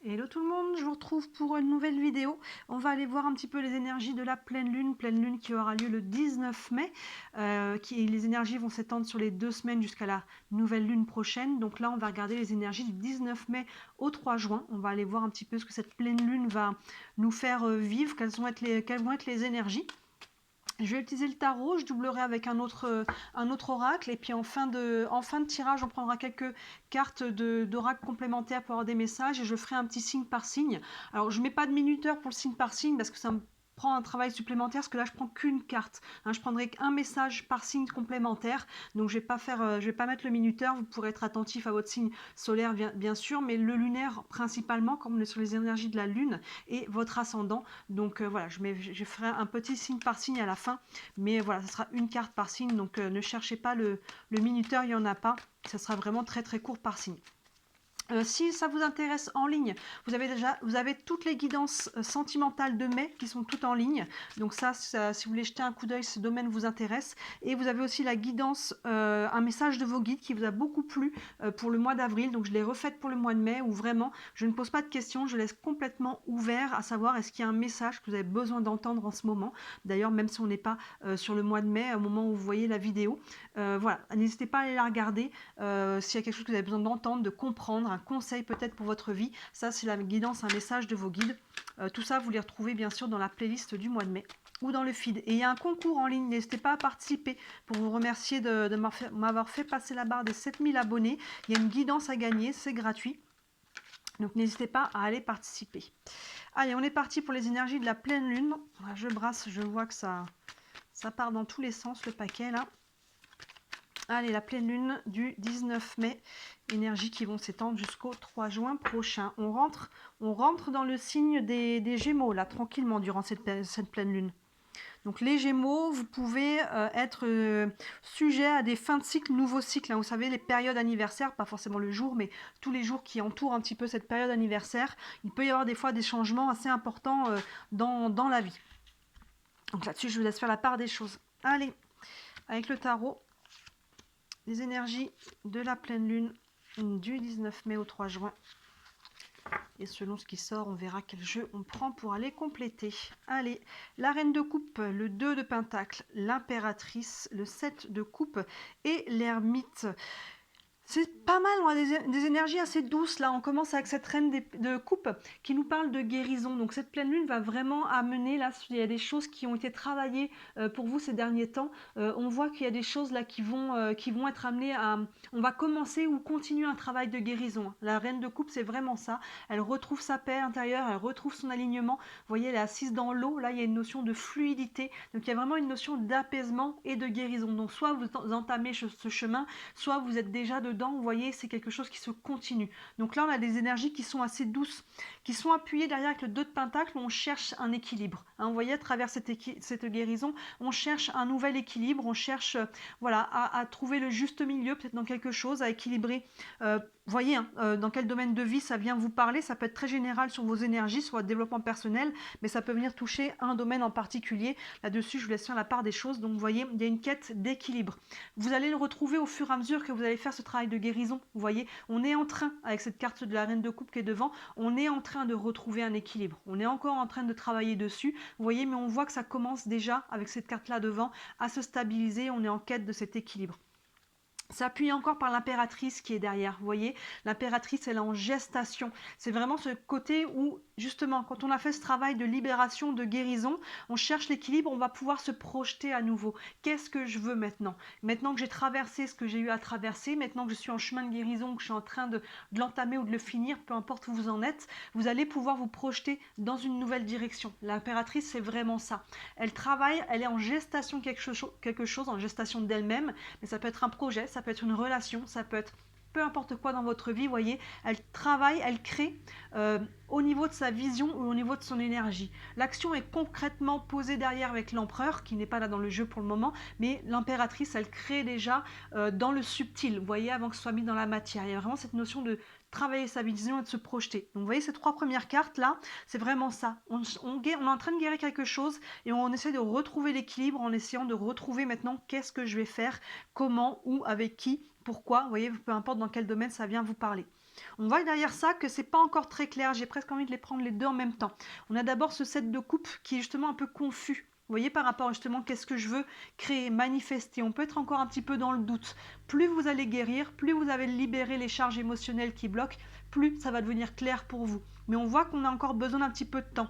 Hello tout le monde, je vous retrouve pour une nouvelle vidéo. On va aller voir un petit peu les énergies de la pleine lune qui aura lieu le 19 mai. Les énergies vont s'étendre sur les 2 semaines jusqu'à la nouvelle lune prochaine. Donc là, on va regarder les énergies du 19 mai au 3 juin. On va aller voir un petit peu ce que cette pleine lune va nous faire vivre, quelles vont être les énergies. Je vais utiliser le tarot, je doublerai avec un autre oracle, et puis en fin de tirage, on prendra quelques cartes d'oracle complémentaires pour avoir des messages, et je ferai un petit signe par signe. Alors je ne mets pas de minuteur pour le signe par signe, parce que ça me prend un travail supplémentaire, parce que là je prends qu'une carte. Je prendrai qu'un message par signe complémentaire, donc je vais pas mettre le minuteur. Vous pourrez être attentif à votre signe solaire bien sûr, mais le lunaire principalement, comme on est sur les énergies de la lune, et votre ascendant. Donc voilà, je ferai un petit signe par signe à la fin, mais voilà, ce sera une carte par signe, donc ne cherchez pas le minuteur, il n'y en a pas, ce sera vraiment très très court par signe. Si ça vous intéresse en ligne, vous avez toutes les guidances sentimentales de mai qui sont toutes en ligne. Donc ça, si vous voulez jeter un coup d'œil, ce domaine vous intéresse. Et vous avez aussi la guidance, un message de vos guides qui vous a beaucoup plu pour le mois d'avril. Donc je l'ai refaite pour le mois de mai, où vraiment je ne pose pas de questions, je laisse complètement ouvert à savoir est-ce qu'il y a un message que vous avez besoin d'entendre en ce moment. D'ailleurs, même si on n'est pas sur le mois de mai, au moment où vous voyez la vidéo, voilà, n'hésitez pas à aller la regarder. S'il y a quelque chose que vous avez besoin d'entendre, de comprendre, un conseil peut-être pour votre vie, ça c'est la guidance, un message de vos guides. Tout ça, vous les retrouvez bien sûr dans la playlist du mois de mai ou dans le feed. Et il y a un concours en ligne, n'hésitez pas à participer pour vous remercier de m'avoir fait passer la barre des 7000 abonnés. Il y a une guidance à gagner, c'est gratuit. Donc n'hésitez pas à aller participer. Allez, on est parti pour les énergies de la pleine lune. Je brasse, je vois que ça part dans tous les sens, le paquet là. Allez, la pleine lune du 19 mai, énergies qui vont s'étendre jusqu'au 3 juin prochain. On rentre dans le signe des Gémeaux, là, tranquillement, durant cette pleine lune. Donc les Gémeaux, vous pouvez être sujet à des fins de cycle, nouveaux cycles. Vous savez, les périodes anniversaires, pas forcément le jour, mais tous les jours qui entourent un petit peu cette période anniversaire. Il peut y avoir des fois des changements assez importants dans la vie. Donc là-dessus, je vous laisse faire la part des choses. Allez, avec le tarot, les énergies de la pleine lune du 19 mai au 3 juin. Et selon ce qui sort, on verra quel jeu on prend pour aller compléter. Allez, la reine de coupe, le 2 de pentacle, l'impératrice, le 7 de coupe et l'ermite. C'est pas mal, on a des énergies assez douces là. On commence avec cette reine de coupe qui nous parle de guérison. Donc cette pleine lune va vraiment amener, là, il y a des choses qui ont été travaillées pour vous ces derniers temps. On voit qu'il y a des choses là qui vont être amenées à... On va commencer ou continuer un travail de guérison. La reine de coupe, c'est vraiment ça. Elle retrouve sa paix intérieure, elle retrouve son alignement. Vous voyez, elle est assise dans l'eau. Là, il y a une notion de fluidité. Donc il y a vraiment une notion d'apaisement et de guérison. Donc soit vous entamez ce chemin, soit vous êtes déjà dedans, vous voyez, c'est quelque chose qui se continue. Donc là, on a des énergies qui sont assez douces, qui sont appuyées derrière avec le 2 de pentacle, où on cherche un équilibre. Vous voyez, à travers cette guérison, on cherche un nouvel équilibre, on cherche voilà, à trouver le juste milieu, peut-être dans quelque chose, à équilibrer. Voyez, dans quel domaine de vie ça vient vous parler. Ça peut être très général sur vos énergies, sur votre développement personnel, mais ça peut venir toucher un domaine en particulier. Là-dessus, je vous laisse faire la part des choses. Donc, vous voyez, il y a une quête d'équilibre. Vous allez le retrouver au fur et à mesure que vous allez faire ce travail de guérison. Vous voyez, on est en train, avec cette carte de la reine de coupe qui est devant, on est en train de retrouver un équilibre. On est encore en train de travailler dessus. Vous voyez, mais on voit que ça commence déjà, avec cette carte-là devant, à se stabiliser. On est en quête de cet équilibre. Ça appuie encore par l'impératrice qui est derrière. Vous voyez, l'impératrice, elle est en gestation. C'est vraiment ce côté où, justement, quand on a fait ce travail de libération, de guérison, on cherche l'équilibre, on va pouvoir se projeter à nouveau. Qu'est-ce que je veux maintenant? Maintenant que j'ai traversé ce que j'ai eu à traverser, maintenant que je suis en chemin de guérison, que je suis en train de l'entamer ou de le finir, peu importe où vous en êtes, vous allez pouvoir vous projeter dans une nouvelle direction. L'impératrice, c'est vraiment ça. Elle travaille, elle est en gestation quelque chose, en gestation d'elle-même, mais ça peut être un projet, ça peut être une relation, ça peut être peu importe quoi dans votre vie, voyez, elle travaille, elle crée au niveau de sa vision ou au niveau de son énergie. L'action est concrètement posée derrière avec l'empereur, qui n'est pas là dans le jeu pour le moment, mais l'impératrice, elle crée déjà dans le subtil, vous voyez, avant que ce soit mis dans la matière. Il y a vraiment cette notion de travailler sa vision et de se projeter. Donc vous voyez, ces 3 premières cartes là, c'est vraiment ça. On est en train de guérir quelque chose et on essaie de retrouver l'équilibre en essayant de retrouver maintenant qu'est-ce que je vais faire, comment, où, avec qui, pourquoi. Vous voyez, peu importe dans quel domaine ça vient vous parler. On voit derrière ça que c'est pas encore très clair, j'ai presque envie de les prendre les deux en même temps. On a d'abord ce set de coupe qui est justement un peu confus. Vous voyez, par rapport justement qu'est-ce que je veux créer, manifester. On peut être encore un petit peu dans le doute. Plus vous allez guérir, plus vous allez libérer les charges émotionnelles qui bloquent, plus ça va devenir clair pour vous. Mais on voit qu'on a encore besoin d'un petit peu de temps.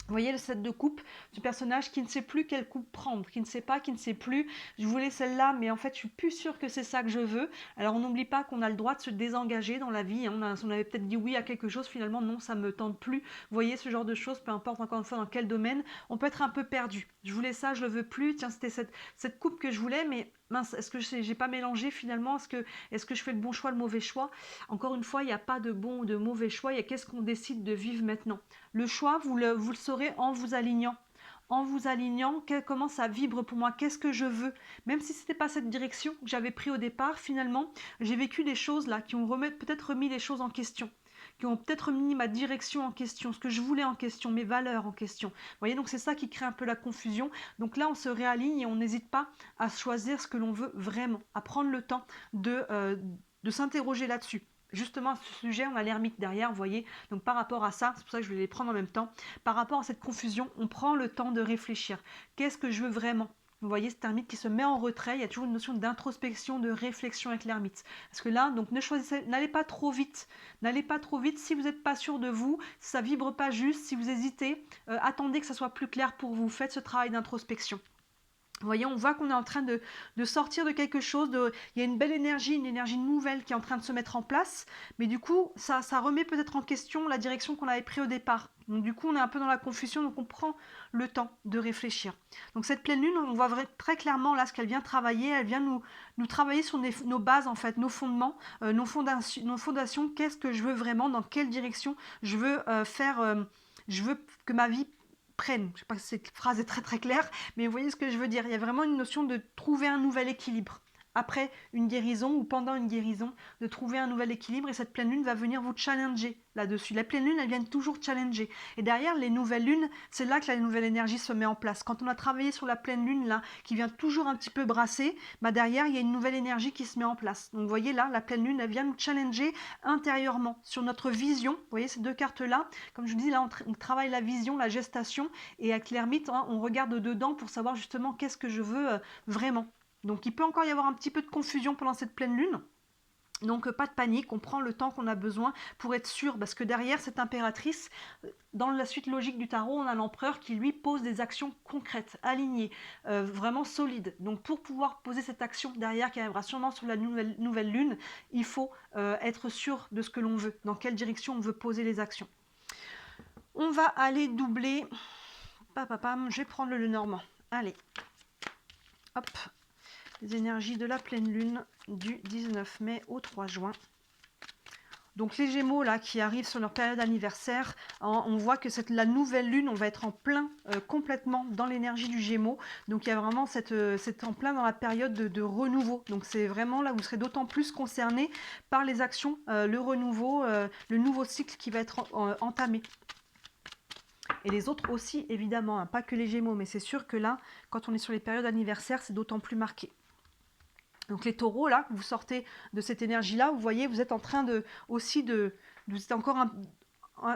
Vous voyez le set de coupe du personnage qui ne sait plus quelle coupe prendre, qui ne sait pas, qui ne sait plus. Je voulais celle-là, mais en fait, je suis plus sûre que c'est ça que je veux. Alors, on n'oublie pas qu'on a le droit de se désengager dans la vie. On avait peut-être dit oui à quelque chose, finalement, non, ça me tente plus. Vous voyez ce genre de choses, peu importe encore une fois dans quel domaine, on peut être un peu perdu. Je voulais ça, je le veux plus. Tiens, c'était cette coupe que je voulais, mais mince, est-ce que j'ai pas mélangé finalement? Est-ce que je fais le bon choix, le mauvais choix? Encore une fois, il n'y a pas de bon ou de mauvais choix. Il y a qu'est-ce qu'on décide de vivre maintenant. Le choix, vous le saurez en vous alignant. En vous alignant, comment ça vibre pour moi, qu'est-ce que je veux. Même si ce n'était pas cette direction que j'avais pris au départ, finalement, j'ai vécu des choses là qui ont peut-être remis les choses en question, qui ont peut-être remis ma direction en question, ce que je voulais en question, mes valeurs en question. Vous voyez, donc c'est ça qui crée un peu la confusion. Donc là, on se réaligne et on n'hésite pas à choisir ce que l'on veut vraiment, à prendre le temps de s'interroger là-dessus. Justement, à ce sujet, on a l'ermite derrière, vous voyez. Donc par rapport à ça, c'est pour ça que je vais les prendre en même temps. Par rapport à cette confusion, on prend le temps de réfléchir. Qu'est-ce que je veux vraiment? Vous voyez, c'est un ermite qui se met en retrait. Il y a toujours une notion d'introspection, de réflexion avec l'ermite. Parce que là, donc n'allez pas trop vite. N'allez pas trop vite si vous n'êtes pas sûr de vous, si ça vibre pas juste, si vous hésitez. Attendez que ça soit plus clair pour vous. Faites ce travail d'introspection. Vous voyez, on voit qu'on est en train de sortir de quelque chose, il y a une belle énergie, une énergie nouvelle qui est en train de se mettre en place, mais du coup, ça remet peut-être en question la direction qu'on avait prise au départ. Donc du coup, on est un peu dans la confusion, donc on prend le temps de réfléchir. Donc cette pleine lune, on voit très clairement là ce qu'elle vient travailler, elle vient nous travailler sur nos bases en fait, nos fondements, nos fondations, qu'est-ce que je veux vraiment, dans quelle direction je veux je veux que ma vie prenne. Je ne sais pas si cette phrase est très très claire, mais vous voyez ce que je veux dire. Il y a vraiment une notion de trouver un nouvel équilibre. Après une guérison ou pendant une guérison, de trouver un nouvel équilibre et cette pleine lune va venir vous challenger là-dessus. La pleine lune, elle vient toujours challenger. Et derrière les nouvelles lunes, c'est là que la nouvelle énergie se met en place. Quand on a travaillé sur la pleine lune, là, qui vient toujours un petit peu brasser, bah derrière, il y a une nouvelle énergie qui se met en place. Donc vous voyez là, la pleine lune, elle vient nous challenger intérieurement sur notre vision. Vous voyez ces deux cartes-là, comme je vous dis, là, on travaille la vision, la gestation, et avec l'ermite, hein, on regarde dedans pour savoir justement qu'est-ce que je veux vraiment. Donc il peut encore y avoir un petit peu de confusion pendant cette pleine lune. Donc pas de panique, on prend le temps qu'on a besoin pour être sûr, parce que derrière cette impératrice, dans la suite logique du tarot, on a l'empereur qui lui pose des actions concrètes, alignées, vraiment solides. Donc pour pouvoir poser cette action derrière qui arrivera sûrement sur la nouvelle lune, il faut être sûr de ce que l'on veut, dans quelle direction on veut poser les actions. On va aller doubler, je vais prendre le normand, allez, hop, les énergies de la pleine lune du 19 mai au 3 juin. Donc les Gémeaux là qui arrivent sur leur période anniversaire, hein, on voit que la nouvelle lune, on va être en plein complètement dans l'énergie du Gémeaux. Donc il y a vraiment c'est en plein dans la période de renouveau. Donc c'est vraiment là où vous serez d'autant plus concerné par les actions, le renouveau, le nouveau cycle qui va être entamé. Et les autres aussi évidemment, hein, pas que les Gémeaux, mais c'est sûr que là, quand on est sur les périodes anniversaires, c'est d'autant plus marqué. Donc les taureaux, là, vous sortez de cette énergie-là, vous voyez, vous êtes en train vous êtes encore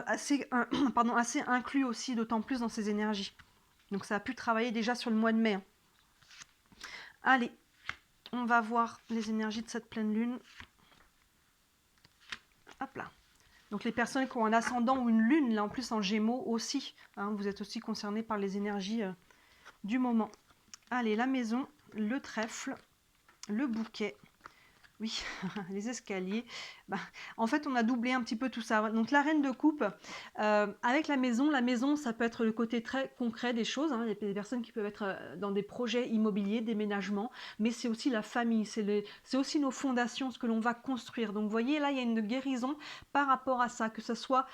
assez inclus aussi, d'autant plus dans ces énergies. Donc ça a pu travailler déjà sur le mois de mai. Hein. Allez, on va voir les énergies de cette pleine lune. Hop là. Donc les personnes qui ont un ascendant ou une lune, là en plus en Gémeaux aussi, hein, vous êtes aussi concernés par les énergies du moment. Allez, la maison, le trèfle, le bouquet, oui, les escaliers. Bah, en fait, on a doublé un petit peu tout ça. Donc la reine de coupe, avec la maison, ça peut être le côté très concret des choses. Hein. Il y a des personnes qui peuvent être dans des projets immobiliers, déménagements, mais c'est aussi la famille, c'est aussi nos fondations, ce que l'on va construire. Donc vous voyez, là, il y a une guérison par rapport à ça, que ce soit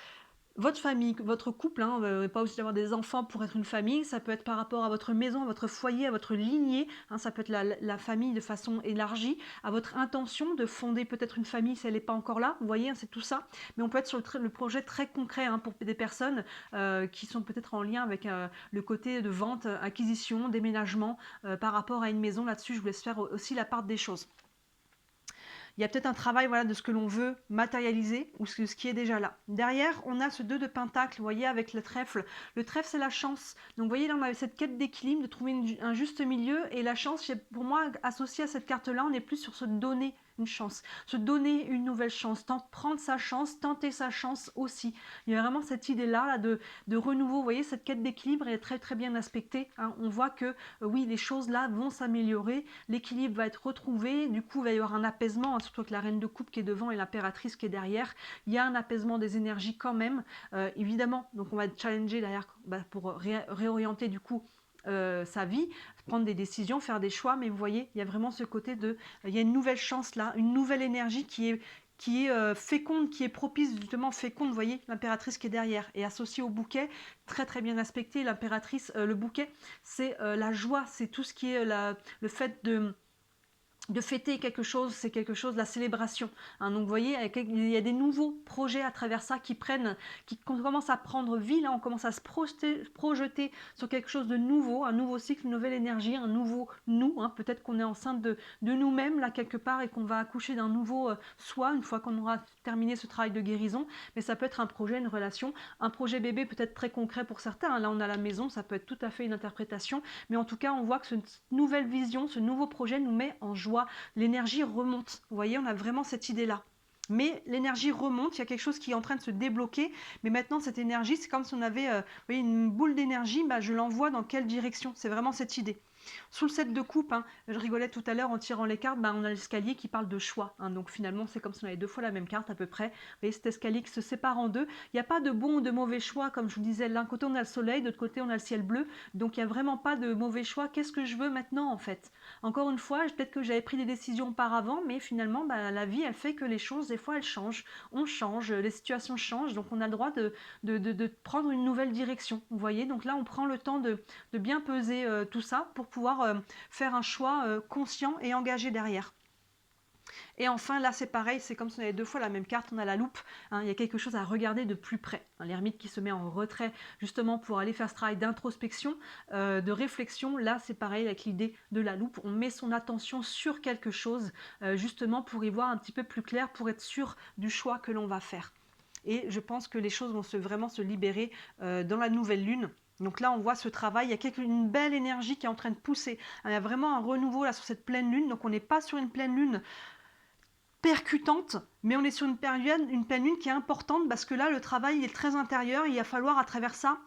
votre famille, votre couple, hein, pas aussi d'avoir des enfants pour être une famille, ça peut être par rapport à votre maison, à votre foyer, à votre lignée, hein, ça peut être la famille de façon élargie, à votre intention de fonder peut-être une famille si elle n'est pas encore là, vous voyez, hein, c'est tout ça, mais on peut être sur le projet très concret hein, pour des personnes qui sont peut-être en lien avec le côté de vente, acquisition, déménagement, par rapport à une maison, là-dessus je vous laisse faire aussi la part des choses. il y a peut-être un travail voilà, de ce que l'on veut matérialiser ou ce qui est déjà là. Derrière, on a ce 2 de pentacle, vous voyez, avec le trèfle. Le trèfle, c'est la chance. Donc, vous voyez, là, on a cette quête d'équilibre, de trouver un juste milieu. Et la chance, pour moi, associée à cette carte-là, on est plus sur se donner une chance, se donner une nouvelle chance, prendre sa chance, tenter sa chance aussi. Il y a vraiment cette idée-là là, de renouveau. Vous voyez, cette quête d'équilibre est très très bien aspectée. Hein. On voit que oui, les choses là vont s'améliorer, l'équilibre va être retrouvé, du coup il va y avoir un apaisement, hein, surtout avec la reine de coupe qui est devant et l'impératrice qui est derrière. Il y a un apaisement des énergies quand même, évidemment. Donc on va être challengé derrière pour réorienter du coup sa vie, prendre des décisions, faire des choix, mais vous voyez, il y a vraiment ce côté de, il y a une nouvelle chance là, une nouvelle énergie qui est féconde, qui est propice justement féconde, vous voyez, l'impératrice qui est derrière, et associée au bouquet, très très bien aspecté, l'impératrice, le bouquet, c'est la joie, c'est tout ce qui est le fait de fêter quelque chose, c'est quelque chose, la célébration. Hein. Donc vous voyez, il y a des nouveaux projets à travers ça qui commencent à prendre vie, là on commence à se projeter sur quelque chose de nouveau, un nouveau cycle, une nouvelle énergie, un nouveau nous. Hein. Peut-être qu'on est enceinte de nous-mêmes là quelque part et qu'on va accoucher d'un nouveau soi une fois qu'on aura terminé ce travail de guérison. Mais ça peut être un projet, une relation, un projet bébé peut-être très concret pour certains. Hein. Là on a la maison, ça peut être tout à fait une interprétation. Mais en tout cas, on voit que cette nouvelle vision, ce nouveau projet nous met en joie. L'énergie remonte. Vous voyez, on a vraiment cette idée-là. Mais l'énergie remonte, il y a quelque chose qui est en train de se débloquer. Mais maintenant, cette énergie, c'est comme si on avait vous voyez, une boule d'énergie. Bah, je l'envoie dans quelle direction? C'est vraiment cette idée. Sous le 7 de coupe, hein, je rigolais tout à l'heure en tirant les cartes, bah, on a l'escalier qui parle de choix. Hein, donc finalement, c'est comme si on avait 2 fois la même carte à peu près. Vous voyez, cet escalier qui se sépare en deux. Il n'y a pas de bon ou de mauvais choix, comme je vous disais. D'un côté, on a le soleil, de l'autre côté, on a le ciel bleu. Donc il n'y a vraiment pas de mauvais choix. Qu'est-ce que je veux maintenant en fait? Encore une fois, peut-être que j'avais pris des décisions auparavant, mais finalement, bah, la vie, elle fait que les choses, des fois, elles changent. On change, les situations changent, donc on a le droit de prendre une nouvelle direction. Vous voyez, donc là, on prend le temps de bien peser tout ça pour pouvoir faire un choix conscient et engagé derrière. Et enfin, là, c'est pareil, c'est comme si on avait 2 fois la même carte, on a la loupe. Hein, il y a quelque chose à regarder de plus près. L'ermite qui se met en retrait, justement, pour aller faire ce travail d'introspection, de réflexion. Là, c'est pareil avec l'idée de la loupe. On met son attention sur quelque chose, justement, pour y voir un petit peu plus clair, pour être sûr du choix que l'on va faire. Et je pense que les choses vont vraiment se libérer dans la nouvelle lune. Donc là, on voit ce travail, il y a une belle énergie qui est en train de pousser. Il y a vraiment un renouveau là sur cette pleine lune. Donc on n'est pas sur une pleine lune percutante, mais on est sur une pleine lune qui est importante parce que là, le travail est très intérieur. Il va falloir à travers ça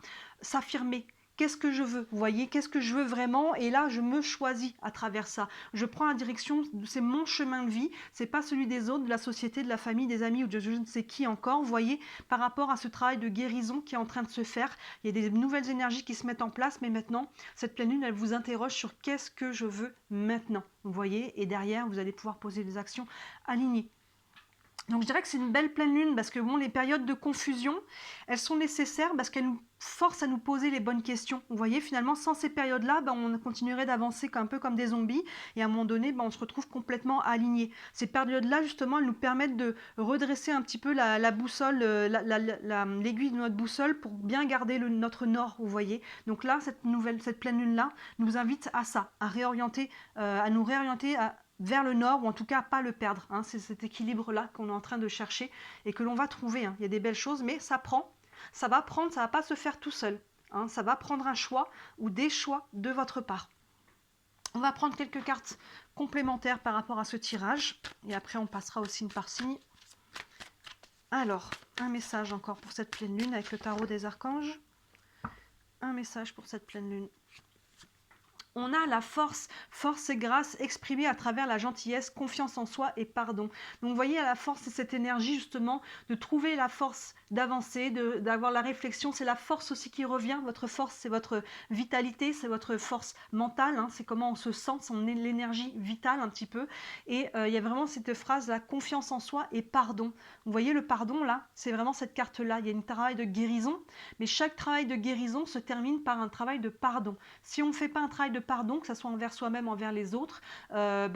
s'affirmer. Qu'est-ce que je veux? Vous voyez, qu'est-ce que je veux vraiment? Et là, je me choisis à travers ça. Je prends la direction, c'est mon chemin de vie, c'est pas celui des autres, de la société, de la famille, des amis ou de je ne sais qui encore. Vous voyez, par rapport à ce travail de guérison qui est en train de se faire, il y a des nouvelles énergies qui se mettent en place, mais maintenant, cette pleine lune, elle vous interroge sur qu'est-ce que je veux maintenant? Vous voyez, et derrière, vous allez pouvoir poser des actions alignées. Donc je dirais que c'est une belle pleine lune parce que bon, les périodes de confusion, elles sont nécessaires parce qu'elles nous forcent à nous poser les bonnes questions. Vous voyez, finalement, sans ces périodes-là, ben, on continuerait d'avancer un peu comme des zombies et à un moment donné, ben, on se retrouve complètement alignés. Ces périodes-là, justement, elles nous permettent de redresser un petit peu la boussole, l'aiguille de notre boussole pour bien garder notre nord, vous voyez. Donc là, cette pleine lune-là nous invite à ça, à nous réorienter vers le nord, ou en tout cas pas le perdre. Hein. C'est cet équilibre-là qu'on est en train de chercher et que l'on va trouver. Hein. Il y a des belles choses, mais ça va pas se faire tout seul. Hein. Ça va prendre un choix ou des choix de votre part. On va prendre quelques cartes complémentaires par rapport à ce tirage et après on passera au signe par signe. Alors, un message encore pour cette pleine lune avec le tarot des archanges. Un message pour cette pleine lune. On a la force et grâce exprimée à travers la gentillesse, confiance en soi et pardon. Donc vous voyez, à la force, c'est cette énergie justement de trouver la force d'avancer, d'avoir la réflexion. C'est la force aussi qui revient. Votre force, c'est votre vitalité, c'est votre force mentale. Hein, c'est comment on se sent, c'est l'énergie vitale un petit peu. Et il y a vraiment cette phrase, la confiance en soi et pardon. Vous voyez, le pardon, là, c'est vraiment cette carte-là. Il y a un travail de guérison, mais chaque travail de guérison se termine par un travail de pardon. Si on ne fait pas un travail de pardon, que ce soit envers soi-même, envers les autres,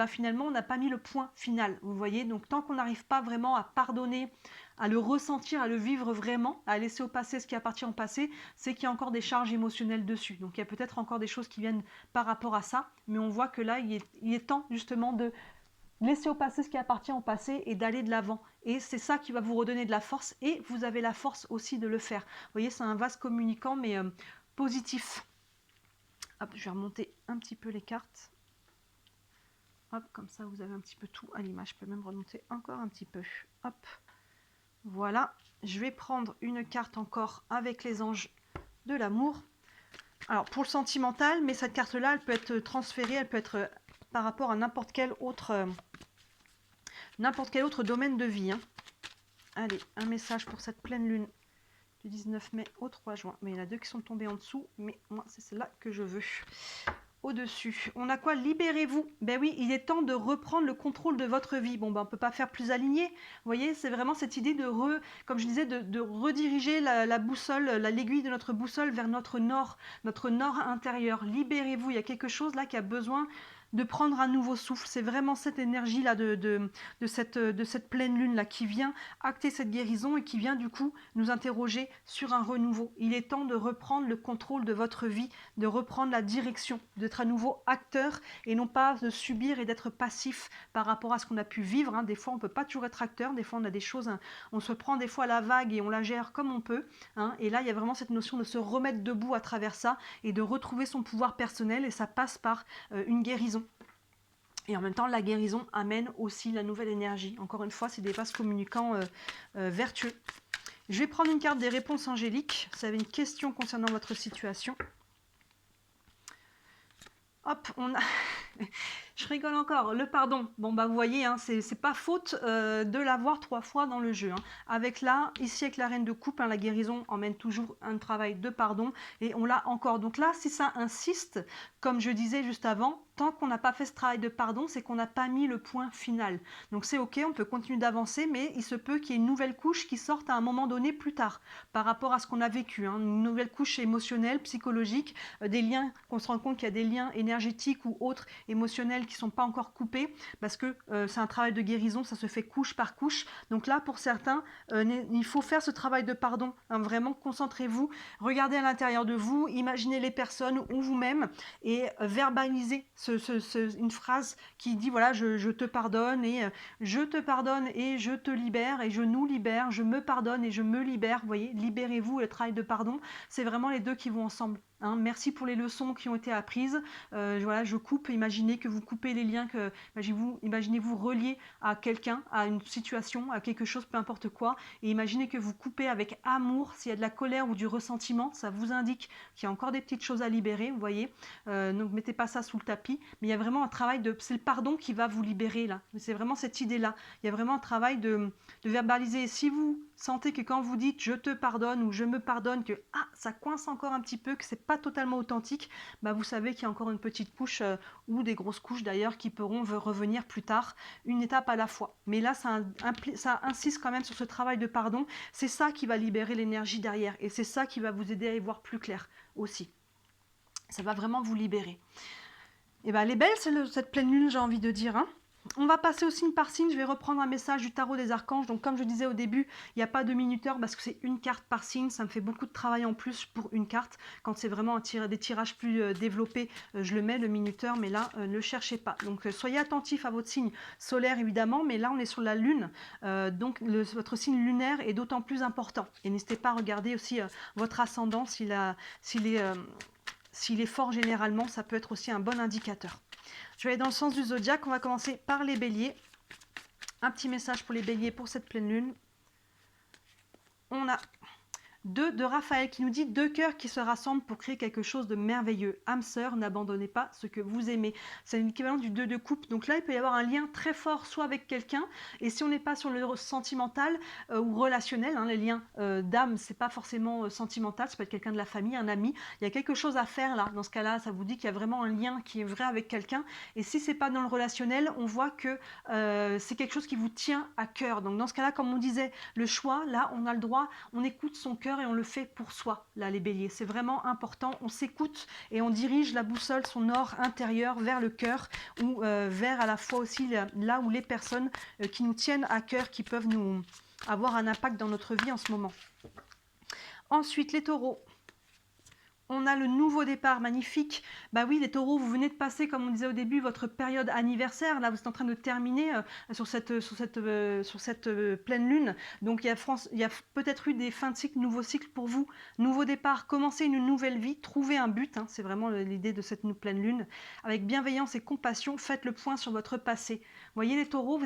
finalement, on n'a pas mis le point final. Vous voyez, donc tant qu'on n'arrive pas vraiment à pardonner, à le ressentir, à le vivre vraiment, à laisser au passé ce qui appartient au passé, c'est qu'il y a encore des charges émotionnelles dessus. Donc il y a peut-être encore des choses qui viennent par rapport à ça, mais on voit que là, il est temps justement de laisser au passé ce qui appartient au passé et d'aller de l'avant. Et c'est ça qui va vous redonner de la force et vous avez la force aussi de le faire. Vous voyez, c'est un vase communicant mais positif. Hop, je vais remonter un petit peu les cartes. Hop, comme ça vous avez un petit peu tout à l'image. Je peux même remonter encore un petit peu. Hop, voilà. Je vais prendre une carte encore avec les anges de l'amour. Alors pour le sentimental, mais cette carte-là, elle peut être transférée, elle peut être par rapport à n'importe quel autre domaine de vie. Hein. Allez, un message pour cette pleine lune du 19 mai au 3 juin. Mais il y en a deux qui sont tombés en dessous, mais moi c'est celle-là que je veux. Au-dessus, on a quoi? Libérez-vous. Ben oui, il est temps de reprendre le contrôle de votre vie. Bon, ben on ne peut pas faire plus aligné. Vous voyez, c'est vraiment cette idée de, comme je disais, de rediriger la boussole, l'aiguille de notre boussole vers notre nord intérieur. Libérez-vous. Il y a quelque chose là qui a besoin de prendre un nouveau souffle. C'est vraiment cette énergie-là de cette pleine lune-là qui vient acter cette guérison et qui vient du coup nous interroger sur un renouveau. Il est temps de reprendre le contrôle de votre vie, de reprendre la direction, d'être à nouveau acteur et non pas de subir et d'être passif par rapport à ce qu'on a pu vivre. Hein. Des fois, on ne peut pas toujours être acteur. Des fois, on a des choses, hein, on se prend des fois la vague et on la gère comme on peut. Hein. Et là, il y a vraiment cette notion de se remettre debout à travers ça et de retrouver son pouvoir personnel et ça passe par une guérison. Et en même temps, la guérison amène aussi la nouvelle énergie. Encore une fois, c'est des vases communicants vertueux. Je vais prendre une carte des réponses angéliques. Si vous avez une question concernant votre situation. Hop, on a... Je rigole encore. Le pardon. Bon, bah vous voyez, hein, c'est pas faute de l'avoir 3 fois dans le jeu. Hein. Avec là, ici avec la reine de coupe, hein, la guérison emmène toujours un travail de pardon. Et on l'a encore. Donc là, si ça insiste, comme je disais juste avant, tant qu'on n'a pas fait ce travail de pardon, c'est qu'on n'a pas mis le point final. Donc c'est ok, on peut continuer d'avancer, mais il se peut qu'il y ait une nouvelle couche qui sorte à un moment donné plus tard, par rapport à ce qu'on a vécu. Hein. Une nouvelle couche émotionnelle, psychologique, des liens, qu'on se rend compte qu'il y a des liens énergétiques ou autres émotionnels qui ne sont pas encore coupés, parce que c'est un travail de guérison, ça se fait couche par couche. Donc là, pour certains, il faut faire ce travail de pardon. Hein, vraiment, concentrez-vous, regardez à l'intérieur de vous, imaginez les personnes ou vous-même, et verbalisez une phrase qui dit voilà, je te pardonne et je te pardonne et je te libère et je nous libère, je me pardonne et je me libère. Vous voyez, libérez-vous, le travail de pardon, c'est vraiment les deux qui vont ensemble. Hein, merci pour les leçons qui ont été apprises. Voilà, je coupe. Imaginez que vous coupez les liens, imaginez-vous relié à quelqu'un, à une situation, à quelque chose, peu importe quoi. Et imaginez que vous coupez avec amour. S'il y a de la colère ou du ressentiment, ça vous indique qu'il y a encore des petites choses à libérer. Vous voyez, donc mettez pas ça sous le tapis. Mais il y a vraiment un travail de, c'est le pardon qui va vous libérer là. C'est vraiment cette idée-là. Il y a vraiment un travail de verbaliser. Si vous sentez que quand vous dites je te pardonne ou je me pardonne, que ça coince encore un petit peu, que c'est pas totalement authentique, bah vous savez qu'il y a encore une petite couche ou des grosses couches d'ailleurs qui pourront revenir plus tard, une étape à la fois. Mais là, ça insiste quand même sur ce travail de pardon. C'est ça qui va libérer l'énergie derrière et c'est ça qui va vous aider à y voir plus clair aussi. Ça va vraiment vous libérer. Et ben, elle est belle cette pleine lune, j'ai envie de dire. Hein. On va passer au signe par signe. Je vais reprendre un message du tarot des archanges. Donc comme je disais au début, il n'y a pas de minuteur parce que c'est une carte par signe. Ça me fait beaucoup de travail en plus pour une carte. Quand c'est vraiment des tirages plus développés, je le mets, le minuteur. Mais là, ne cherchez pas. Donc soyez attentifs à votre signe solaire évidemment. Mais là, on est sur la lune. Donc votre signe lunaire est d'autant plus important. Et n'hésitez pas à regarder aussi votre ascendant s'il est fort généralement. Ça peut être aussi un bon indicateur. Je vais aller dans le sens du zodiaque. On va commencer par les béliers. Un petit message pour les béliers pour cette pleine lune. On a 2 de Raphaël qui nous dit 2 cœurs qui se rassemblent pour créer quelque chose de merveilleux. Âme sœur, n'abandonnez pas ce que vous aimez. C'est l'équivalent du 2 de coupe. Donc là, il peut y avoir un lien très fort soit avec quelqu'un. Et si on n'est pas sur le sentimental ou relationnel, hein, les liens d'âme, c'est pas forcément sentimental. Ça peut être quelqu'un de la famille, un ami. Il y a quelque chose à faire là. Dans ce cas-là, ça vous dit qu'il y a vraiment un lien qui est vrai avec quelqu'un. Et si c'est pas dans le relationnel, on voit que c'est quelque chose qui vous tient à cœur. Donc dans ce cas-là, comme on disait, le choix, là, on a le droit, on écoute son cœur et on le fait pour soi, là, les béliers. C'est vraiment important. On s'écoute et on dirige la boussole, son nord intérieur, vers le cœur ou vers à la fois aussi là où les personnes qui nous tiennent à cœur, qui peuvent nous avoir un impact dans notre vie en ce moment. Ensuite, les taureaux. On a le nouveau départ magnifique. Bah oui, les taureaux, vous venez de passer, comme on disait au début, votre période anniversaire. Là, vous êtes en train de terminer sur cette pleine lune. Donc, il y a peut-être eu des fins de cycle, nouveaux cycles pour vous. Nouveau départ, commencer une nouvelle vie, trouver un but. Hein, c'est vraiment l'idée de cette pleine lune. Avec bienveillance et compassion, faites le point sur votre passé. Vous voyez les taureaux,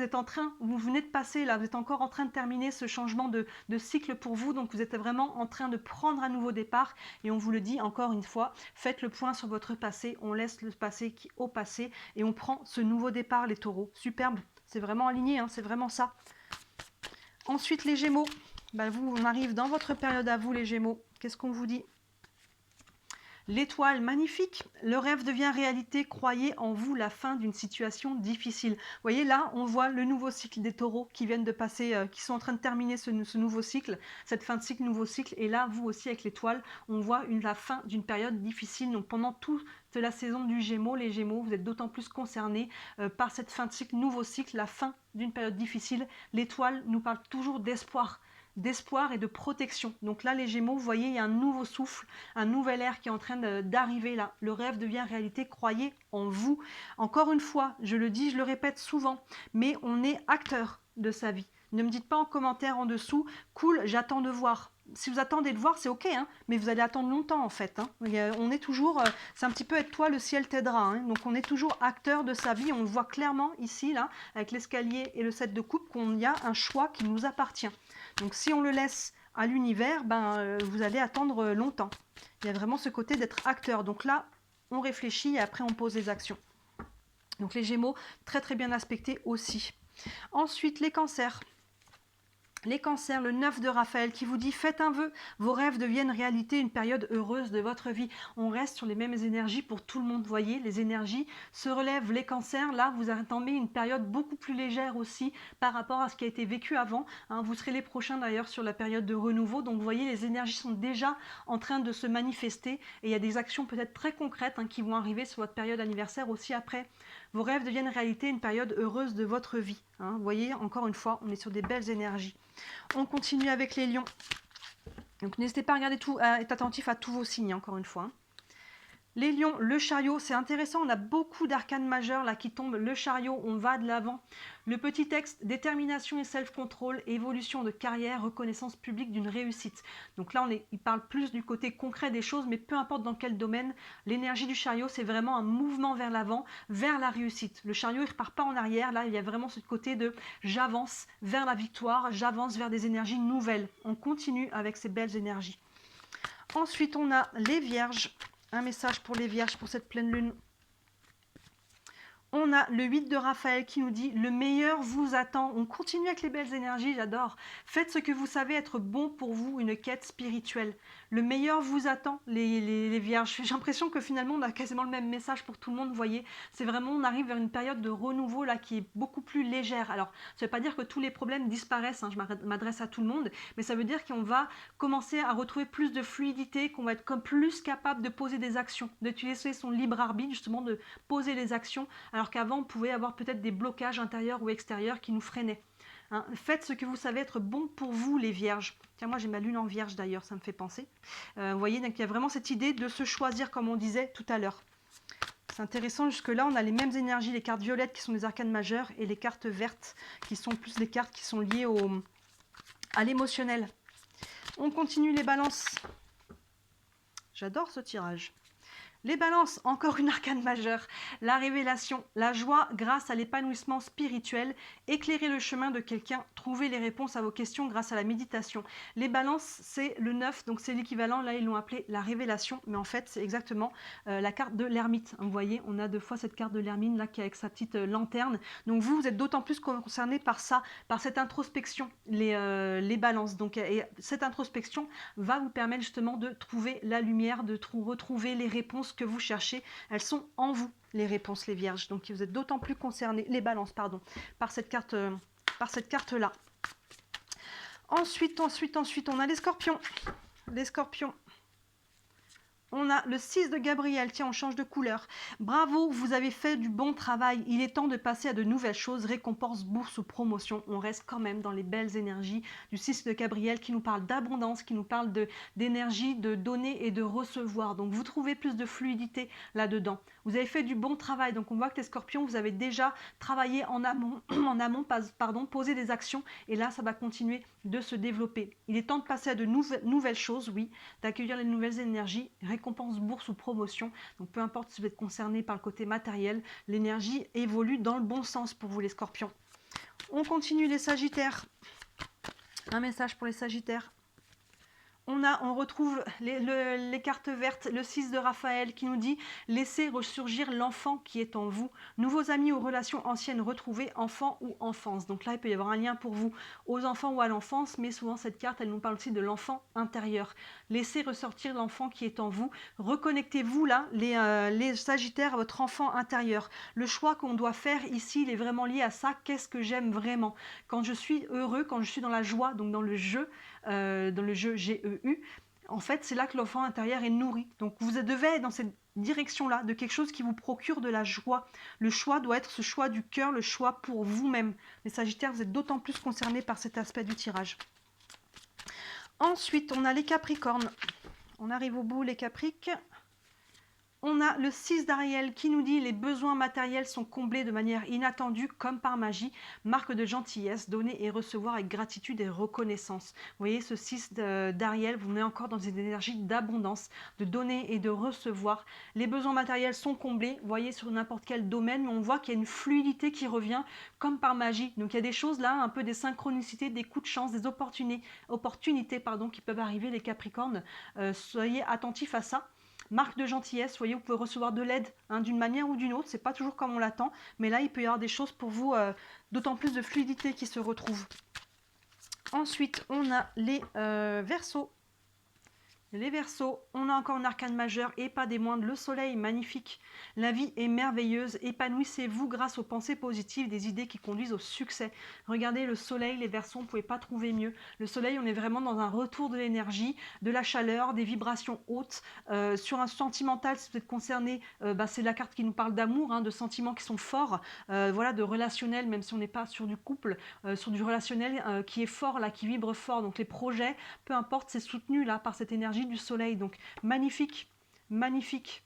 vous venez de passer là, vous êtes encore en train de terminer ce changement de cycle pour vous. Donc, vous êtes vraiment en train de prendre un nouveau départ. Et on vous le dit encore une fois, faites le point sur votre passé, on laisse le passé au passé et on prend ce nouveau départ les taureaux. Superbe, c'est vraiment aligné, hein, c'est vraiment ça. Ensuite les Gémeaux, bah, on arrive dans votre période à vous les Gémeaux. Qu'est-ce qu'on vous dit ? L'étoile, magnifique. Le rêve devient réalité. Croyez en vous la fin d'une situation difficile. Vous voyez, là, on voit le nouveau cycle des taureaux qui viennent de passer, qui sont en train de terminer ce nouveau cycle, cette fin de cycle, nouveau cycle. Et là, vous aussi, avec l'étoile, on voit la fin d'une période difficile. Donc, pendant toute la saison du Gémeaux, les Gémeaux, vous êtes d'autant plus concernés par cette fin de cycle, nouveau cycle, la fin d'une période difficile. L'étoile nous parle toujours d'espoir et de protection. Donc là, les Gémeaux, vous voyez, il y a un nouveau souffle, un nouvel air qui est en train d'arriver là. Le rêve devient réalité, croyez en vous. Encore une fois, je le dis, je le répète souvent, mais on est acteur de sa vie. Ne me dites pas en commentaire en dessous, cool, j'attends de voir. Si vous attendez de voir, c'est ok, hein, mais vous allez attendre longtemps en fait. Hein. On est toujours, c'est un petit peu être toi, le ciel t'aidera. Hein. Donc on est toujours acteur de sa vie. On le voit clairement ici, là, avec l'escalier et le 7 de coupe, qu'il y a un choix qui nous appartient. Donc si on le laisse à l'univers, vous allez attendre longtemps. Il y a vraiment ce côté d'être acteur. Donc là, on réfléchit et après on pose les actions. Donc les Gémeaux, très très bien aspectés aussi. Ensuite, les Cancers. Les Cancers, le 9 de Raphaël qui vous dit « Faites un vœu, vos rêves deviennent réalité, une période heureuse de votre vie. » On reste sur les mêmes énergies pour tout le monde, vous voyez, les énergies se relèvent. Les Cancers, là, vous attendez une période beaucoup plus légère aussi par rapport à ce qui a été vécu avant. Hein, vous serez les prochains d'ailleurs sur la période de renouveau. Donc, vous voyez, les énergies sont déjà en train de se manifester et il y a des actions peut-être très concrètes qui vont arriver sur votre période anniversaire aussi après. Vos rêves deviennent réalité, une période heureuse de votre vie. Hein, vous voyez, encore une fois, on est sur des belles énergies. On continue avec les lions. Donc n'hésitez pas à regarder tout, à être attentif à tous vos signes, encore une fois. Hein. Les lions, le chariot, c'est intéressant, on a beaucoup d'arcanes majeures là qui tombent. Le chariot, on va de l'avant. Le petit texte, détermination et self-control, évolution de carrière, reconnaissance publique d'une réussite. Donc là, il parle plus du côté concret des choses, mais peu importe dans quel domaine, l'énergie du chariot, c'est vraiment un mouvement vers l'avant, vers la réussite. Le chariot, il ne repart pas en arrière. Là, il y a vraiment ce côté de j'avance vers la victoire, j'avance vers des énergies nouvelles. On continue avec ces belles énergies. Ensuite, on a les vierges. Un message pour les vierges pour cette pleine lune. On a le 8 de Raphaël qui nous dit « Le meilleur vous attend ». On continue avec les belles énergies, j'adore. Faites ce que vous savez être bon pour vous, une quête spirituelle. Le meilleur vous attend, les vierges. J'ai l'impression que finalement, on a quasiment le même message pour tout le monde, vous voyez. C'est vraiment, on arrive vers une période de renouveau là qui est beaucoup plus légère. Alors, ça ne veut pas dire que tous les problèmes disparaissent, hein, je m'adresse à tout le monde, mais ça veut dire qu'on va commencer à retrouver plus de fluidité, qu'on va être comme plus capable de poser des actions, d'utiliser son libre arbitre, justement, de poser les actions. Alors qu'avant, on pouvait avoir peut-être des blocages intérieurs ou extérieurs qui nous freinaient. Hein, faites ce que vous savez être bon pour vous, les vierges. Tiens, moi j'ai ma lune en vierge d'ailleurs, ça me fait penser. Vous voyez, donc il y a vraiment cette idée de se choisir comme on disait tout à l'heure. C'est intéressant, jusque-là, on a les mêmes énergies, les cartes violettes qui sont des arcanes majeures et les cartes vertes qui sont plus les cartes qui sont liées à l'émotionnel. On continue les balances. J'adore ce tirage. Les balances, encore une arcane majeure, la révélation, la joie grâce à l'épanouissement spirituel, éclairer le chemin de quelqu'un, trouver les réponses à vos questions grâce à la méditation. Les balances, c'est le 9, donc c'est l'équivalent, là ils l'ont appelé la révélation, mais en fait c'est exactement la carte de l'ermite. Vous voyez, on a deux fois cette carte de l'hermine là qui est avec sa petite lanterne. Donc vous êtes d'autant plus concernés par ça, par cette introspection, les balances. Donc et cette introspection va vous permettre justement de trouver la lumière, de retrouver les réponses que vous cherchez, elles sont en vous, les réponses, les vierges. Donc vous êtes d'autant plus concernés, les balances, pardon, par cette carte-là. Ensuite, on a les scorpions. Les scorpions. On a le 6 de Gabriel, tiens, on change de couleur. Bravo, vous avez fait du bon travail. Il est temps de passer à de nouvelles choses, récompense, bourse ou promotion. On reste quand même dans les belles énergies du 6 de Gabriel qui nous parle d'abondance, qui nous parle d'énergie, de donner et de recevoir. Donc vous trouvez plus de fluidité là-dedans. Vous avez fait du bon travail. Donc on voit que les scorpions, vous avez déjà travaillé en amont, pardon, posé des actions. Et là, ça va continuer de se développer. Il est temps de passer à de nouvelles choses, oui, d'accueillir les nouvelles énergies, récompense, bourse ou promotion. Donc peu importe si vous êtes concerné par le côté matériel, l'énergie évolue dans le bon sens pour vous les scorpions. On continue les sagittaires. Un message pour les sagittaires. On retrouve les cartes vertes, le 6 de Raphaël qui nous dit « Laissez ressurgir l'enfant qui est en vous. Nouveaux amis ou relations anciennes retrouvées, enfant ou enfance. » Donc là, il peut y avoir un lien pour vous aux enfants ou à l'enfance, mais souvent cette carte, elle nous parle aussi de l'enfant intérieur. Laissez ressortir l'enfant qui est en vous. Reconnectez-vous là, les sagittaires, à votre enfant intérieur. Le choix qu'on doit faire ici, il est vraiment lié à ça. Qu'est-ce que j'aime vraiment? Quand je suis heureux, quand je suis dans la joie, donc dans le jeu GEU, en fait, c'est là que l'enfant intérieur est nourri. Donc, vous devez être dans cette direction-là, de quelque chose qui vous procure de la joie. Le choix doit être ce choix du cœur, le choix pour vous-même. Les Sagittaires, vous êtes d'autant plus concernés par cet aspect du tirage. Ensuite, on a les Capricornes. On arrive au bout, les Capriques. On a le 6 d'Ariel qui nous dit « Les besoins matériels sont comblés de manière inattendue comme par magie, marque de gentillesse, donner et recevoir avec gratitude et reconnaissance. » Vous voyez, ce 6 d'Ariel, vous met encore dans une énergie d'abondance, de donner et de recevoir. Les besoins matériels sont comblés, vous voyez, sur n'importe quel domaine, mais on voit qu'il y a une fluidité qui revient comme par magie. Donc il y a des choses là, un peu des synchronicités, des coups de chance, des opportunités qui peuvent arriver, les Capricornes. Soyez attentifs à ça. Marque de gentillesse, vous voyez, vous pouvez recevoir de l'aide d'une manière ou d'une autre, c'est pas toujours comme on l'attend, mais là il peut y avoir des choses pour vous, d'autant plus de fluidité qui se retrouvent. Ensuite, on a les Verseaux. Les Verseaux, on a encore un arcane majeur et pas des moindres, le soleil magnifique. La vie est merveilleuse, épanouissez-vous grâce aux pensées positives, des idées qui conduisent au succès. Regardez le soleil, les Verseaux, on ne pouvait pas trouver mieux. Le soleil, on est vraiment dans un retour de l'énergie, de la chaleur, des vibrations hautes. Sur un sentimental, si vous êtes concerné, c'est la carte qui nous parle d'amour, de sentiments qui sont forts, voilà, de relationnel, même si on n'est pas sur du couple, sur du relationnel qui est fort, là, qui vibre fort. Donc les projets, peu importe, c'est soutenu là par cette énergie du soleil, donc magnifique, magnifique.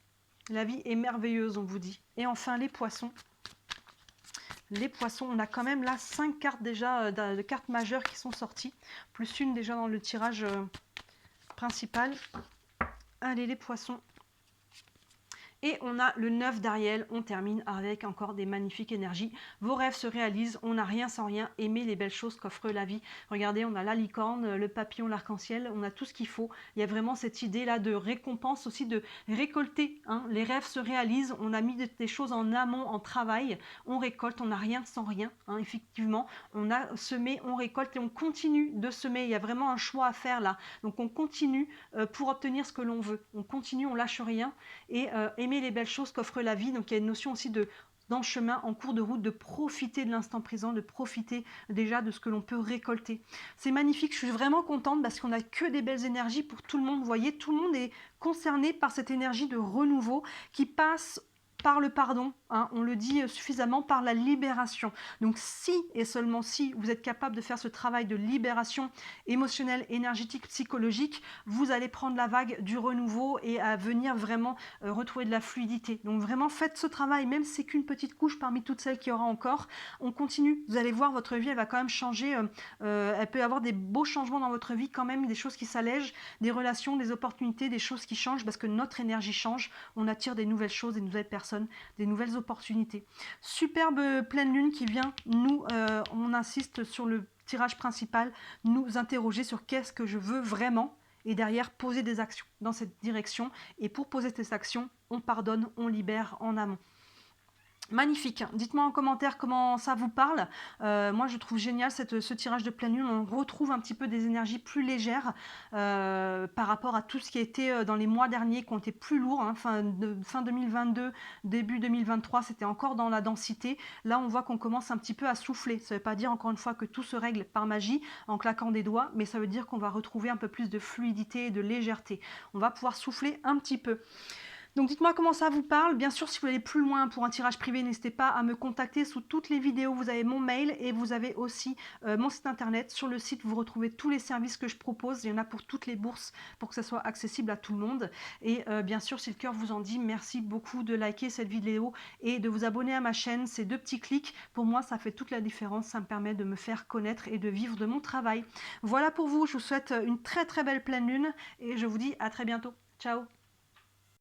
La vie est merveilleuse, on vous dit. Et enfin, les poissons. Les poissons, on a quand même là 5 cartes déjà, de cartes majeures qui sont sorties, plus une déjà dans le tirage principal. Allez, les poissons. Et on a le 9 d'Ariel, on termine avec encore des magnifiques énergies. Vos rêves se réalisent, on n'a rien sans rien, aimez les belles choses qu'offre la vie. Regardez, on a la licorne, le papillon, l'arc-en-ciel, on a tout ce qu'il faut. Il y a vraiment cette idée-là de récompense aussi, de récolter. Les rêves se réalisent, on a mis des choses en amont, en travail, on récolte, on n'a rien sans rien. Effectivement, on a semé, on récolte et on continue de semer. Il y a vraiment un choix à faire là. Donc on continue pour obtenir ce que l'on veut. On continue, on lâche rien et aimer les belles choses qu'offre la vie. Donc il y a une notion aussi dans le chemin, en cours de route, de profiter de l'instant présent, de profiter déjà de ce que l'on peut récolter. C'est magnifique, je suis vraiment contente parce qu'on n'a que des belles énergies pour tout le monde. Vous voyez, tout le monde est concerné par cette énergie de renouveau qui passe par le pardon, on le dit suffisamment, par la libération. Donc si et seulement si vous êtes capable de faire ce travail de libération émotionnelle, énergétique, psychologique, vous allez prendre la vague du renouveau et à venir vraiment retrouver de la fluidité. Donc vraiment faites ce travail, même si c'est qu'une petite couche parmi toutes celles qu'il y aura encore. On continue, vous allez voir, votre vie elle va quand même changer, elle peut y avoir des beaux changements dans votre vie quand même, des choses qui s'allègent, des relations, des opportunités, des choses qui changent parce que notre énergie change, on attire des nouvelles choses, des nouvelles personnes, des nouvelles opportunités. Superbe pleine lune qui vient nous, on insiste sur le tirage principal, nous interroger sur qu'est-ce que je veux vraiment et derrière poser des actions dans cette direction. Et pour poser ces actions, on pardonne, on libère en amont. Magnifique. Dites-moi en commentaire comment ça vous parle. Moi, je trouve génial ce tirage de pleine lune. On retrouve un petit peu des énergies plus légères par rapport à tout ce qui a été dans les mois derniers, qui ont été plus lourds. Hein. Fin 2022, début 2023, c'était encore dans la densité. Là, on voit qu'on commence un petit peu à souffler. Ça ne veut pas dire, encore une fois, que tout se règle par magie, en claquant des doigts, mais ça veut dire qu'on va retrouver un peu plus de fluidité et de légèreté. On va pouvoir souffler un petit peu. Donc dites-moi comment ça vous parle. Bien sûr, si vous voulez aller plus loin pour un tirage privé, n'hésitez pas à me contacter. Sous toutes les vidéos, vous avez mon mail et vous avez aussi mon site internet. Sur le site, vous retrouvez tous les services que je propose. Il y en a pour toutes les bourses pour que ça soit accessible à tout le monde. Et bien sûr, si le cœur vous en dit, merci beaucoup de liker cette vidéo et de vous abonner à ma chaîne. Ces 2 petits clics, pour moi, ça fait toute la différence. Ça me permet de me faire connaître et de vivre de mon travail. Voilà pour vous. Je vous souhaite une très très belle pleine lune et je vous dis à très bientôt. Ciao!